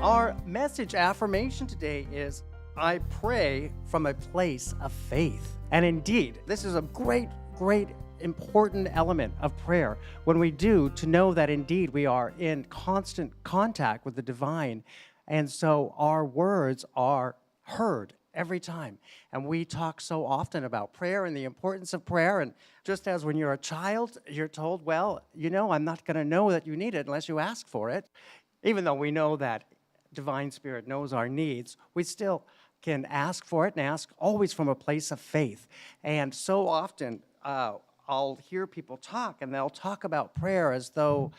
Our message affirmation today is I pray from a place of faith. And indeed, this is a great, important element of prayer when we do to know that indeed we are in constant contact with the divine. And so our words are heard every time. And we talk so often about prayer and the importance of prayer. And just as when you're a child, you're told, well, I'm not going to know that you need it unless you ask for it. Even though we know that Divine Spirit knows our needs, we still can ask for it and ask always from a place of faith. And so often I'll hear people talk, and they'll talk about prayer as though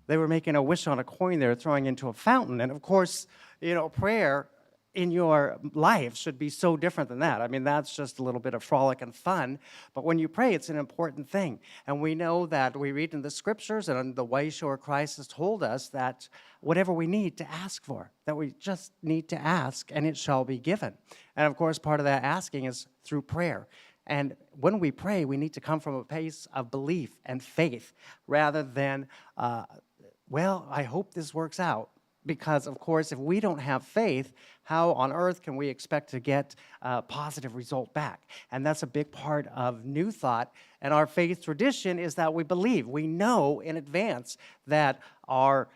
they were making a wish on a coin they were throwing into a fountain. And of course, prayer in your life should be so different than that. I mean, that's just a little bit of frolic and fun. But when you pray, it's an important thing. And we know that we read in the scriptures and in the way sure Christ has told us that whatever we need to ask for, that we just need to ask and it shall be given. And of course, part of that asking is through prayer. And when we pray, we need to come from a place of belief and faith rather than, I hope this works out. Because, of course, if we don't have faith, how on earth can we expect to get a positive result back? And that's a big part of New Thought. And our faith tradition is that we believe. We know in advance that our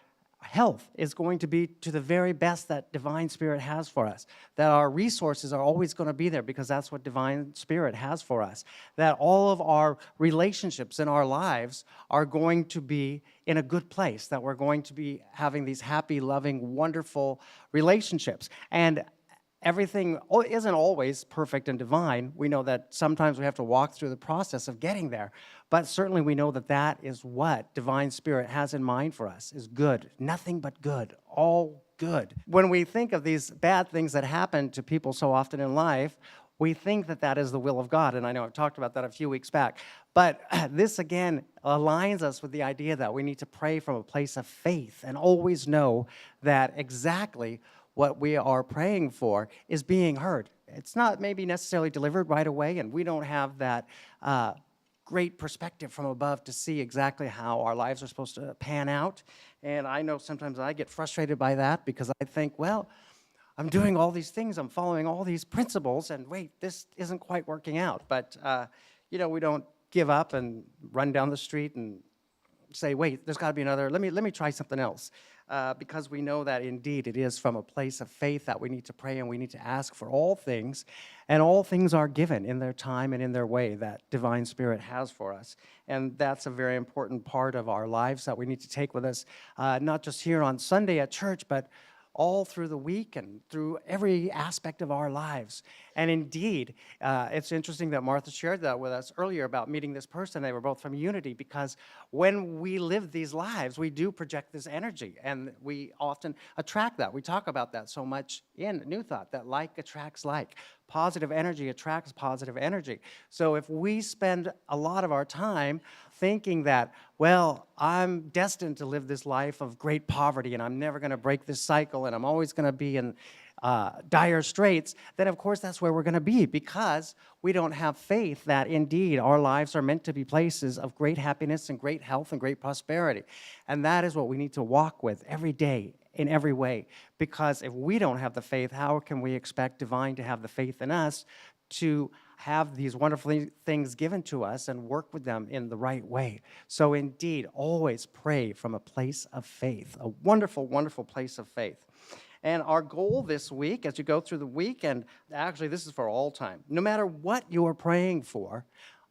health is going to be to the very best that Divine Spirit has for us, that our resources are always going to be there because that's what Divine Spirit has for us, that all of our relationships in our lives are going to be in a good place, that we're going to be having these happy, loving, wonderful relationships. And everything isn't always perfect and divine. We know that sometimes we have to walk through the process of getting there. But certainly we know that that is what Divine Spirit has in mind for us, is good. Nothing but good, all good. When we think of these bad things that happen to people so often in life, we think that that is the will of God. And I know I've talked about that a few weeks back. But this, again, aligns us with the idea that we need to pray from a place of faith and always know that exactly what we are praying for is being heard. It's not maybe necessarily delivered right away, and we don't have that great perspective from above to see exactly how our lives are supposed to pan out. And I know sometimes I get frustrated by that because I think, well, I'm doing all these things, I'm following all these principles, and wait, this isn't quite working out. But, we don't give up and run down the street and say, wait, there's got to be another, let me try something else. Because we know that indeed it is from a place of faith that we need to pray and we need to ask for all things, and all things are given in their time and in their way that Divine Spirit has for us. And that's a very important part of our lives that we need to take with us, not just here on Sunday at church, but all through the week and through every aspect of our lives. And indeed, it's interesting that Martha shared that with us earlier about meeting this person. They were both from Unity, because when we live these lives, we do project this energy, and we often attract that. We talk about that so much in New Thought, that like attracts like. Positive energy attracts positive energy. So if we spend a lot of our time thinking that, well, I'm destined to live this life of great poverty and I'm never going to break this cycle and I'm always going to be in dire straits, then of course that's where we're going to be, because we don't have faith that indeed our lives are meant to be places of great happiness and great health and great prosperity. And that is what we need to walk with every day, in every way, because if we don't have the faith, how can we expect Divine to have the faith in us to have these wonderful things given to us and work with them in the right way? So indeed, always pray from a place of faith, a wonderful, wonderful place of faith. And our goal this week, as you go through the week, and actually this is for all time, no matter what you're praying for,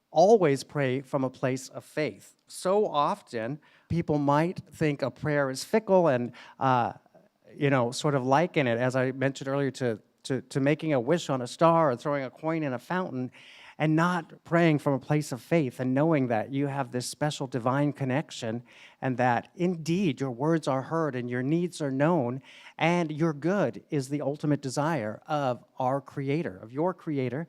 always pray from a place of faith. So often, people might think a prayer is fickle and, sort of liken it, as I mentioned earlier, to making a wish on a star or throwing a coin in a fountain, and not praying from a place of faith and knowing that you have this special divine connection and that indeed your words are heard and your needs are known and your good is the ultimate desire of our Creator, of your Creator,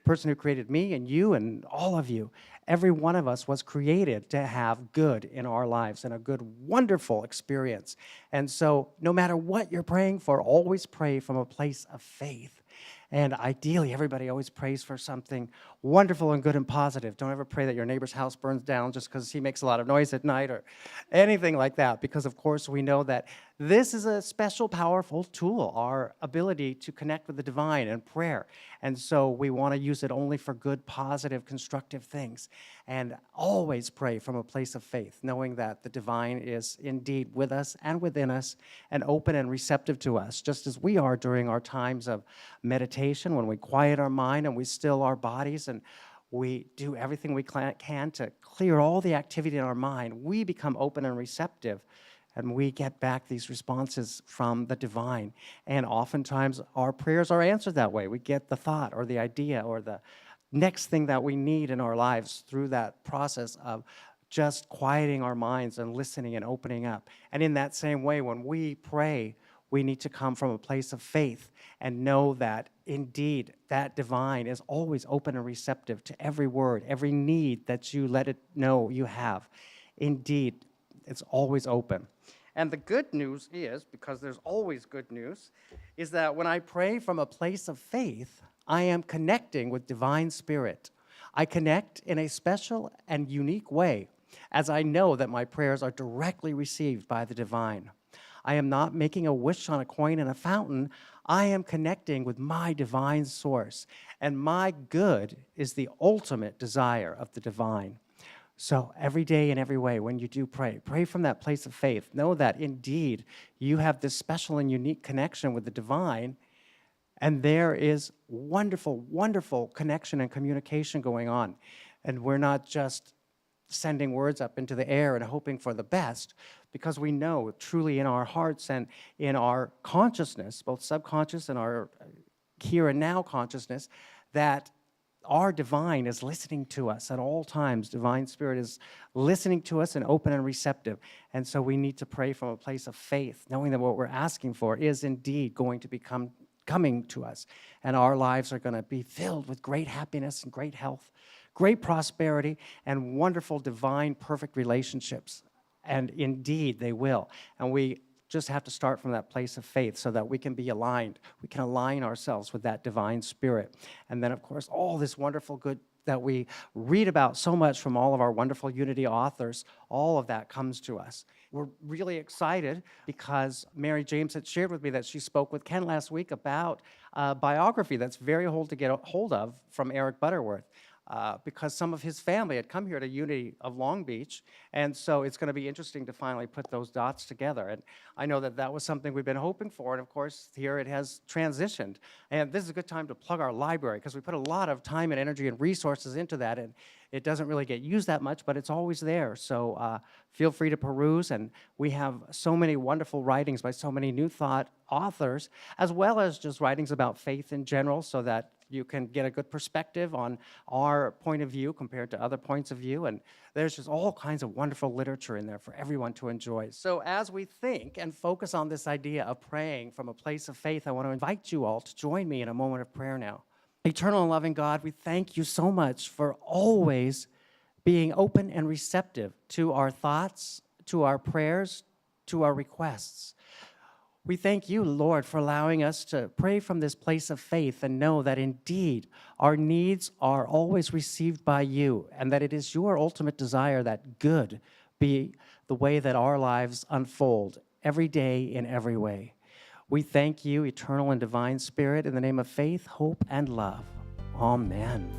person who created me and you and all of you. Every one of us was created to have good in our lives and a good, wonderful experience. And so no matter what you're praying for, always pray from a place of faith. And ideally, everybody always prays for something wonderful and good and positive. Don't ever pray that your neighbor's house burns down just because he makes a lot of noise at night or anything like that, because of course we know that this is a special, powerful tool, our ability to connect with the divine and prayer. And so we want to use it only for good, positive, constructive things. And always pray from a place of faith, knowing that the divine is indeed with us and within us and open and receptive to us, just as we are during our times of meditation, when we quiet our mind and we still our bodies and we do everything we can to clear all the activity in our mind. We become open and receptive, and we get back these responses from the divine. And oftentimes our prayers are answered that way. We get the thought or the idea or the next thing that we need in our lives through that process of just quieting our minds and listening and opening up. And in that same way, when we pray, we need to come from a place of faith and know that indeed that divine is always open and receptive to every word, every need that you let it know you have. Indeed, it's always open. And the good news is, because there's always good news, is that when I pray from a place of faith, I am connecting with divine spirit. I connect in a special and unique way, as I know that my prayers are directly received by the divine. I am not making a wish on a coin in a fountain. I am connecting with my divine source, and my good is the ultimate desire of the divine. So every day in every way, when you do pray, pray from that place of faith. Know that indeed you have this special and unique connection with the divine, and there is wonderful, wonderful connection and communication going on. And we're not just sending words up into the air and hoping for the best, because we know truly in our hearts and in our consciousness, both subconscious and our here and now consciousness, that our divine is listening to us at all times. Divine Spirit is listening to us and open and receptive. And so we need to pray from a place of faith, knowing that what we're asking for is indeed going to become coming to us. And our lives are going to be filled with great happiness and great health, great prosperity, and wonderful, divine, perfect relationships. And indeed, they will. And we just have to start from that place of faith so that we can be aligned. We can align ourselves with that divine spirit. And then, of course, all this wonderful good that we read about so much from all of our wonderful Unity authors, all of that comes to us. We're really excited because Mary James had shared with me that she spoke with Ken last week about a biography that's very hard to get a hold of from Eric Butterworth. Because some of his family had come here to Unity of Long Beach, and so it's going to be interesting to finally put those dots together. And I know that that was something we've been hoping for, and of course, here it has transitioned. And this is a good time to plug our library, because we put a lot of time and energy and resources into that, and it doesn't really get used that much, but it's always there. So feel free to peruse, and we have so many wonderful writings by so many New Thought authors, as well as just writings about faith in general, so that you can get a good perspective on our point of view compared to other points of view. And there's just all kinds of wonderful literature in there for everyone to enjoy. So as we think and focus on this idea of praying from a place of faith, I want to invite you all to join me in a moment of prayer now. Eternal and loving God, we thank you so much for always being open and receptive to our thoughts, to our prayers, to our requests. We thank you, Lord, for allowing us to pray from this place of faith and know that indeed our needs are always received by you, and that it is your ultimate desire that good be the way that our lives unfold every day in every way. We thank you, eternal and divine Spirit, in the name of faith, hope, and love. Amen.